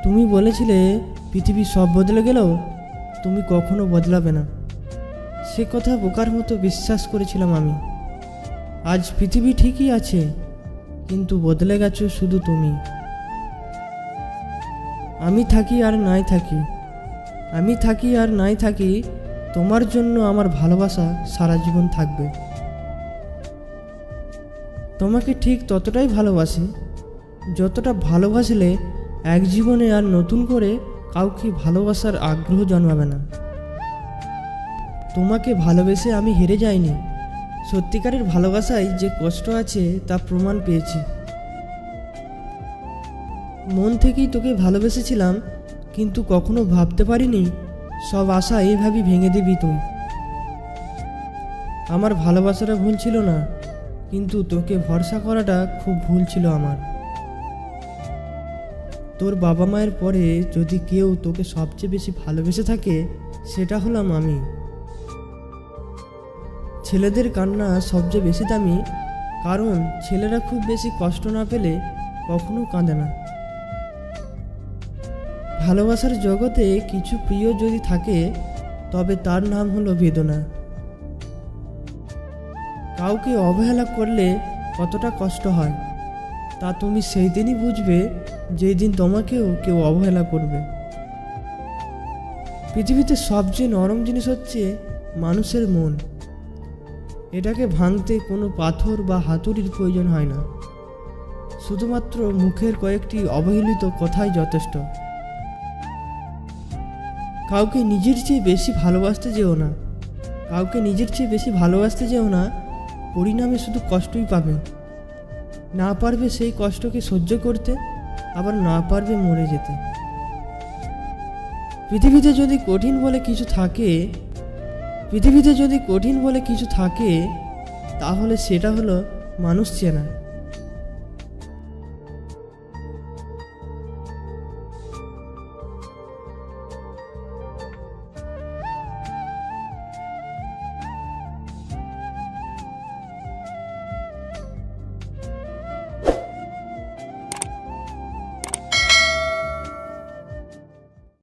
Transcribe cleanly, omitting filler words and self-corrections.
তুমি বলেছিলে পৃথিবী সব বদলে গেলেও তুমি কখনো বদলাবে না। সে কথা বোকার মতো বিশ্বাস করেছিলাম আমি। আজ পৃথিবী ঠিকই আছে, কিন্তু বদলে গেছো শুধু তুমি। আমি থাকি আর নাই থাকি, আমি থাকি আর নাই থাকি, তোমার জন্য আমার ভালোবাসা সারা জীবন থাকবে। তোমাকে ঠিক ততটাই ভালোবাসি যতটা ভালোবাসলে এক জীবনে আর নতুন করে কাউকে ভালোবাসার আগ্রহ জন্মাবে না। তোমাকে ভালোবেসে আমি হেরে যাইনি। সত্যিকারের ভালোবাসায় যে কষ্ট আছে তা প্রমাণ পেয়েছি। মন থেকেই তোকে ভালোবেসেছিলাম, কিন্তু কখনো ভাবতে পারিনি সব আশা এইভাবেই ভেঙে দিবি তুই। আমার ভালোবাসাটা ভুল ছিল না, কিন্তু তোকে ভরসা করাটা খুব ভুল ছিল আমার। তোর বাবা মায়ের পরে যদি কেউ তোকে সবচেয়ে বেশি ভালোবেসে থাকে, সেটা হলাম আমি। ছেলেদের কান্না সবচেয়ে বেশি দামি, কারণ ছেলেরা খুব বেশি কষ্ট না পেলে কখনো কাঁদে না। ভালোবাসার জগতে কিছু প্রিয় যদি থাকে, তবে তার নাম হলো বেদনা। কাউকে অবহেলা করলে কতটা কষ্ট হয় তা তুমি সেই দিনই বুঝবে যেই দিন তোমাকেও কেউ অবহেলা করবে। পৃথিবীতে সবচেয়ে নরম জিনিস হচ্ছে মানুষের মন। এটাকে ভাঙতে কোনো পাথর বা হাতুড়ির প্রয়োজন হয় না, শুধুমাত্র মুখের কয়েকটি অবহেলিত কথাই যথেষ্ট। কাউকে নিজের চেয়ে বেশি ভালোবাসতে যেও না, কাউকে নিজের চেয়ে বেশি ভালোবাসতে যেও না, পরিণামে শুধু কষ্টই পাবে। না পারবে সেই কষ্টকে সহ্য করতে, আবার না পারবে মরে যেতে। পৃথিবীতে যদি কঠিন বলে কিছু থাকে, তাহলে সেটা হলো মানুষ চেনা।